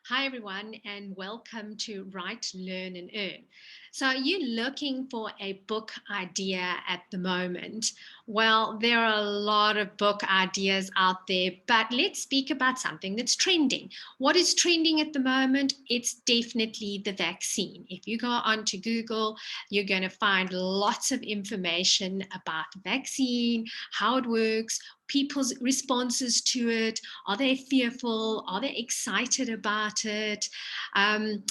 Hi, everyone, and welcome to Write, Learn, and Earn. So, are you looking for a book idea at the moment? Well, there are a lot of book ideas out there, but let's speak about something that's trending. What is trending at the moment? It's definitely the vaccine. If you go onto Google, you're going to find lots of information about the vaccine, how it works, people's responses to it. Are they fearful? Are they excited about it? Um,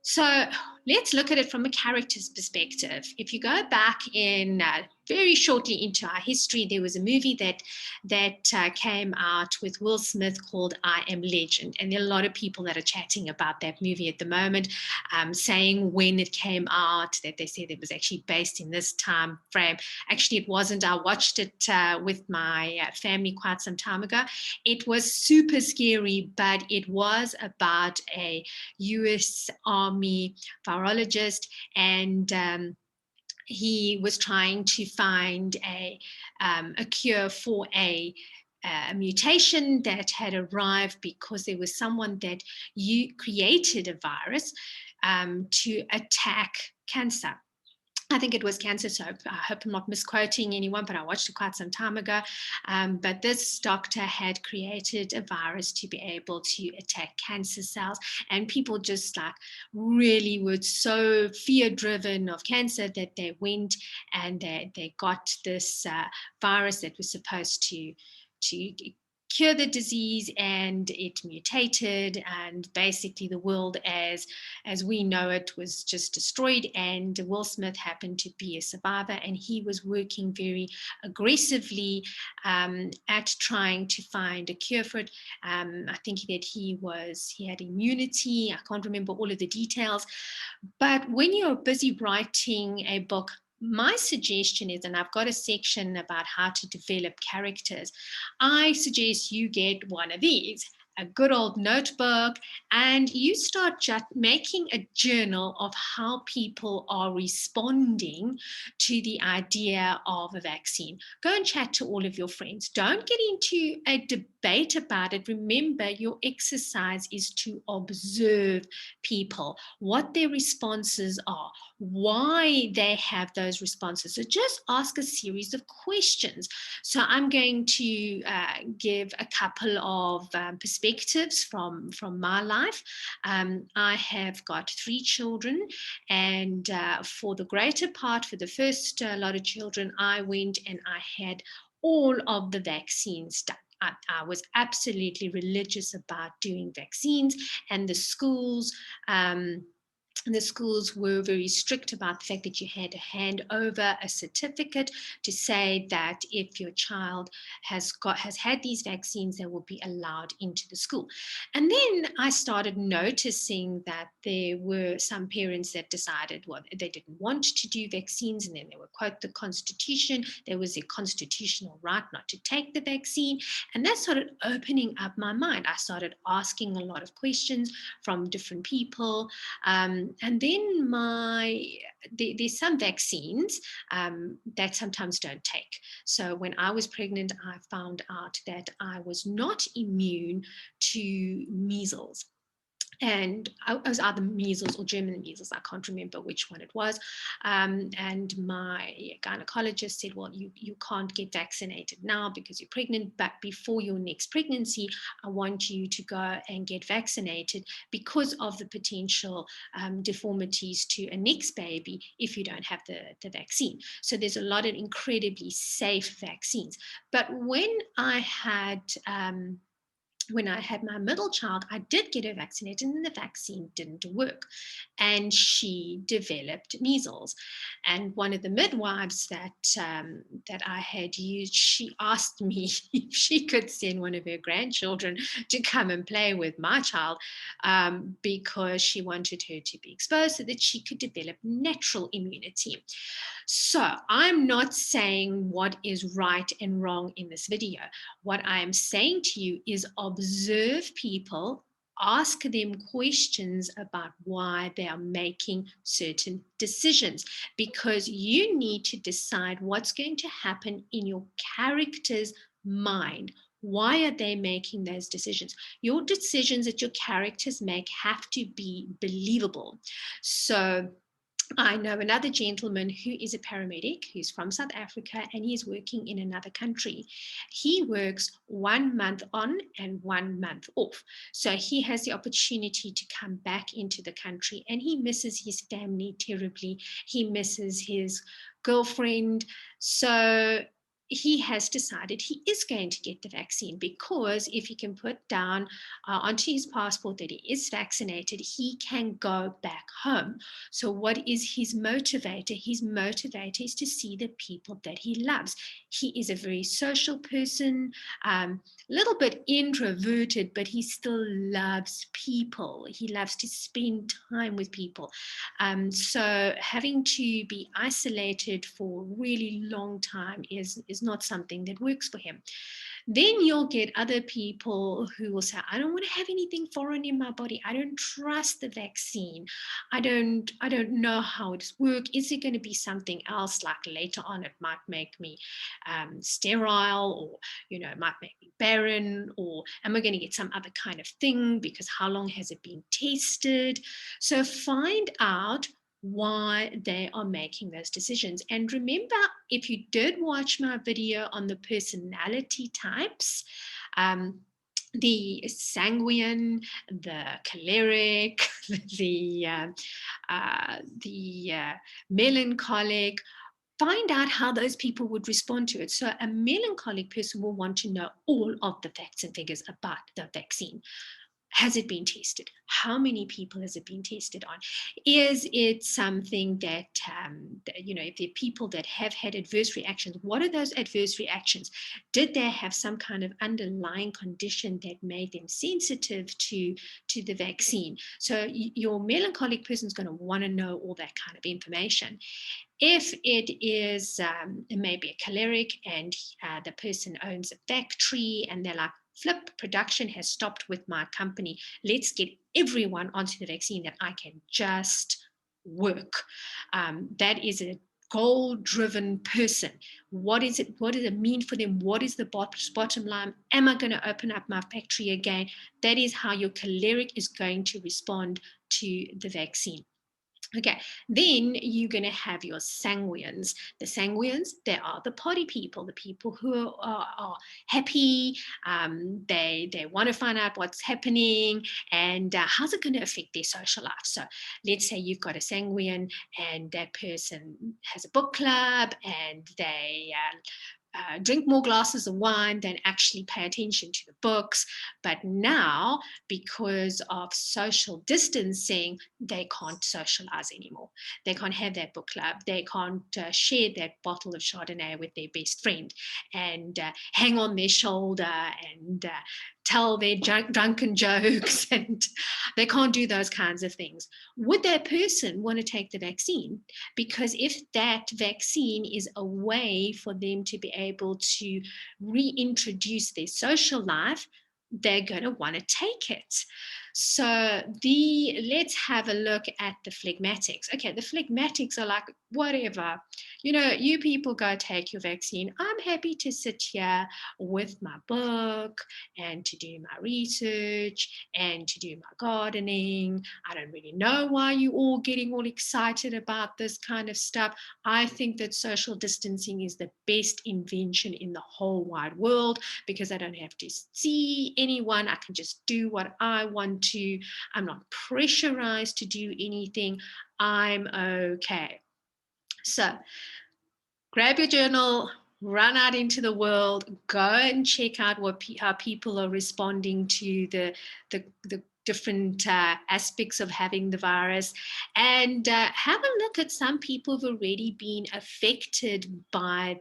so let's look at it from a character's perspective. If you go back in very shortly into our history, there was a movie that came out with Will Smith called I Am Legend, and there are a lot of people that are chatting about that movie at the moment, saying when it came out that they said it was actually based in this time frame. Actually, it wasn't. I watched it with my family quite some time ago. It was super scary, but it was about a U.S. Army virologist, and he was trying to find a cure for a mutation that had arrived because there was someone that you created a virus to attack cancer. I think it was cancer, so I hope I'm not misquoting anyone, but I watched it quite some time ago. But this doctor had created a virus to be able to attack cancer cells, and people just like really were so fear driven of cancer that they went and they got this virus that was supposed to cure the disease, and it mutated, and basically the world as we know it was just destroyed. And Will Smith happened to be a survivor, and he was working very aggressively at trying to find a cure for it. I think that he had immunity. I can't remember all of the details, but when you're busy writing a book, my suggestion is, and I've got a section about how to develop characters, I suggest you get one of these, a good old notebook, and you start just making a journal of how people are responding to the idea of a vaccine. Go and chat to all of your friends. Don't get into a debate about it. Remember, your exercise is to observe people, what their responses are, why they have those responses. So just ask a series of questions. So I'm going to give a couple of perspectives from my life. I have got 3 children, and for the greater part, for the first lot of children, I went and I had all of the vaccines done. I was absolutely religious about doing vaccines, and the schools were very strict about the fact that you had to hand over a certificate to say that if your child has had these vaccines, they will be allowed into the school. And then I started noticing that there were some parents that decided, well, they didn't want to do vaccines, and then they would quote the Constitution. There was a constitutional right not to take the vaccine, and that started opening up my mind. I started asking a lot of questions from different people. And then there's some vaccines that sometimes don't take. So when I was pregnant, I found out that I was not immune to measles. And I was either measles or German measles. I can't remember which one it was. And my gynecologist said, well, you can't get vaccinated now because you're pregnant, but before your next pregnancy, I want you to go and get vaccinated because of the potential deformities to a next baby if you don't have the vaccine. So there's a lot of incredibly safe vaccines. But when I had my middle child, I did get her vaccinated, and the vaccine didn't work. And she developed measles. And one of the midwives that I had used, she asked me if she could send one of her grandchildren to come and play with my child, because she wanted her to be exposed so that she could develop natural immunity. So I'm not saying what is right and wrong in this video. What I am saying to you is observe people, ask them questions about why they are making certain decisions, because you need to decide what's going to happen in your character's mind. Why are they making those decisions? Your decisions that your characters make have to be believable. So I know another gentleman who is a paramedic who's from South Africa and he's working in another country. He works 1 month on and 1 month off. So he has the opportunity to come back into the country and he misses his family terribly. He misses his girlfriend. So he has decided he is going to get the vaccine because if he can put down onto his passport that he is vaccinated, he can go back home. So what is his motivator? His motivator is to see the people that he loves. He is a very social person, a little bit introverted, but he still loves people. He loves to spend time with people. So having to be isolated for a really long time is not something that works for him. Then you'll get other people who will say, I don't want to have anything foreign in my body. I don't trust the vaccine. I don't know how it works. Is it going to be something else? Like later on, it might make me sterile, or it might make me barren, or am I going to get some other kind of thing? Because how long has it been tested? So find out why they are making those decisions. And remember, if you did watch my video on the personality types, the sanguine, the choleric, the melancholic, find out how those people would respond to it. So a melancholic person will want to know all of the facts and figures about the vaccine. Has it been tested? How many people has it been tested on? Is it something that, if there are people that have had adverse reactions, what are those adverse reactions? Did they have some kind of underlying condition that made them sensitive to the vaccine? So your melancholic person is going to want to know all that kind of information. If it is maybe a choleric and the person owns a factory and they're like, flip, production has stopped with my company. Let's get everyone onto the vaccine that I can just work. That is a goal-driven person. What is it? What does it mean for them? What is the bottom line? Am I going to open up my factory again? That is how your choleric is going to respond to the vaccine. Okay, then you're going to have your sanguines. The sanguines, they are the party people, the people who are happy. They want to find out what's happening and how's it going to affect their social life. So let's say you've got a sanguine and that person has a book club and they drink more glasses of wine than actually pay attention to the books. But now, because of social distancing, they can't socialize anymore. They can't have that book club. They can't share that bottle of Chardonnay with their best friend and hang on their shoulder and tell their drunken jokes, and they can't do those kinds of things. Would that person want to take the vaccine? Because if that vaccine is a way for them to be able to reintroduce their social life, they're going to want to take it. So let's have a look at the phlegmatics. Okay, the phlegmatics are like, whatever, you people go take your vaccine. I'm happy to sit here with my book and to do my research and to do my gardening. I don't really know why you all getting all excited about this kind of stuff. I think that social distancing is the best invention in the whole wide world because I don't have to see anyone. I can just do what I want to. I'm not pressurized to do anything. I'm okay. So grab your journal, run out into the world, go and check out how people are responding to the different aspects of having the virus, and have a look at some people who've already been affected by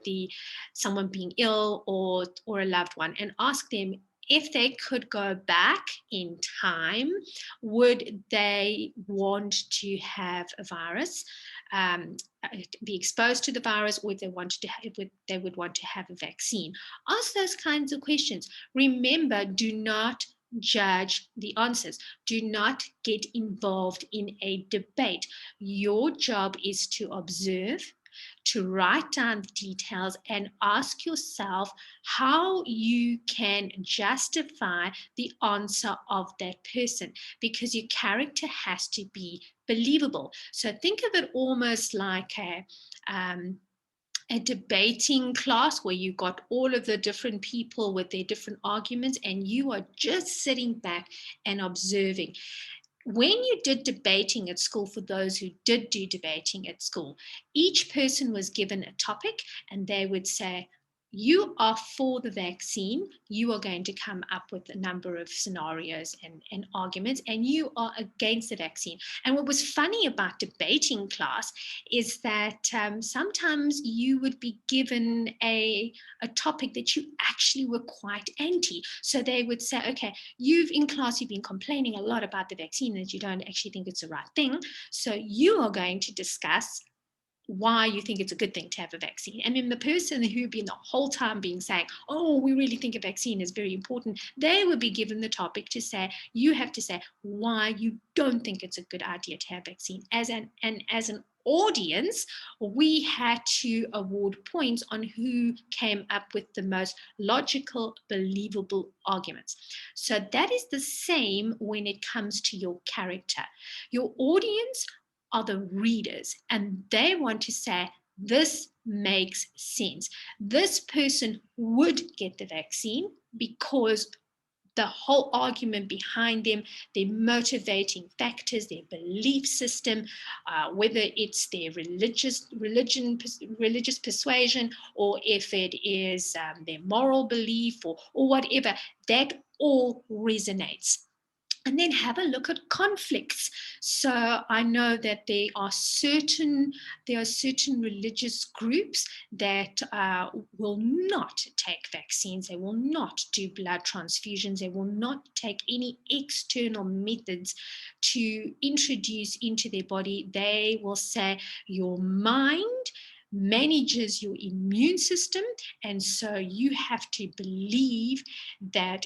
someone being ill or a loved one, and ask them if they could go back in time, would they want to have a virus? Be exposed to the virus, or if they would want to have a vaccine. Ask those kinds of questions. Remember, do not judge the answers. Do not get involved in a debate. Your job is to observe, to write down the details and ask yourself how you can justify the answer of that person, because your character has to be believable. So think of it almost like a debating class where you got all of the different people with their different arguments, and you are just sitting back and observing. When you did debating at school, for those who did do debating at school, each person was given a topic and they would say, you are for the vaccine, you are going to come up with a number of scenarios and arguments, and you are against the vaccine. And what was funny about debating class is that sometimes you would be given a topic that you actually were quite anti. So they would say, okay, in class, you've been complaining a lot about the vaccine, that you don't actually think it's the right thing. So you are going to discuss why you think it's a good thing to have a vaccine. And then the person who'd been the whole time being saying, oh, we really think a vaccine is very important, they would be given the topic to say, you have to say why you don't think it's a good idea to have a vaccine. As an audience, we had to award points on who came up with the most logical, believable arguments. So that is the same when it comes to your character. Your audience are the readers, and they want to say, this makes sense. This person would get the vaccine because the whole argument behind them, their motivating factors, their belief system, whether it's their religious persuasion, or if it is their moral belief, or whatever, that all resonates. And then have a look at conflicts. So I know that there are certain religious groups that will not take vaccines. They will not do blood transfusions. They will not take any external methods to introduce into their body. They will say your mind manages your immune system, and so you have to believe that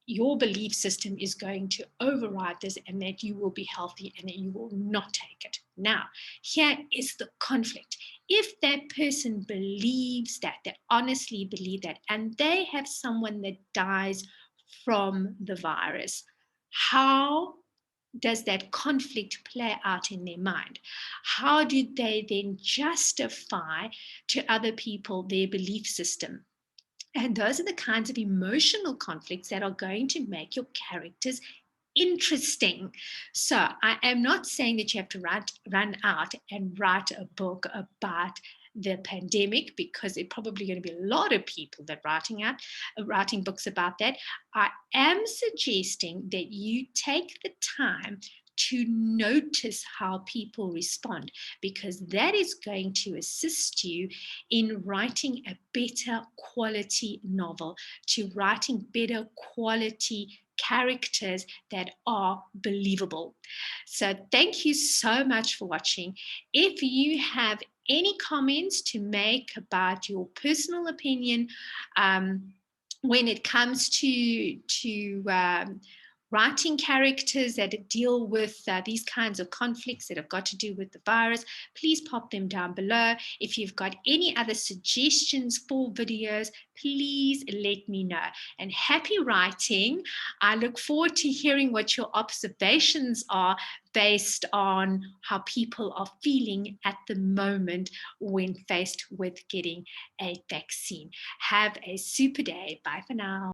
your belief system is going to override this, and that you will be healthy and that you will not take it. Now, here is the conflict. If that person believes that, they honestly believe that, and they have someone that dies from the virus, how does that conflict play out in their mind? How do they then justify to other people their belief system? And those are the kinds of emotional conflicts that are going to make your characters interesting. So I am not saying that you have to run out and write a book about the pandemic, because there are probably going to be a lot of people that writing books about that. I am suggesting that you take the time to notice how people respond, because that is going to assist you in writing a better quality novel, to writing better quality characters that are believable. So thank you so much for watching. If you have any comments to make about your personal opinion when it comes to writing characters that deal with these kinds of conflicts that have got to do with the virus, please pop them down below. If you've got any other suggestions for videos, please let me know. And happy writing. I look forward to hearing what your observations are based on how people are feeling at the moment when faced with getting a vaccine. Have a super day. Bye for now.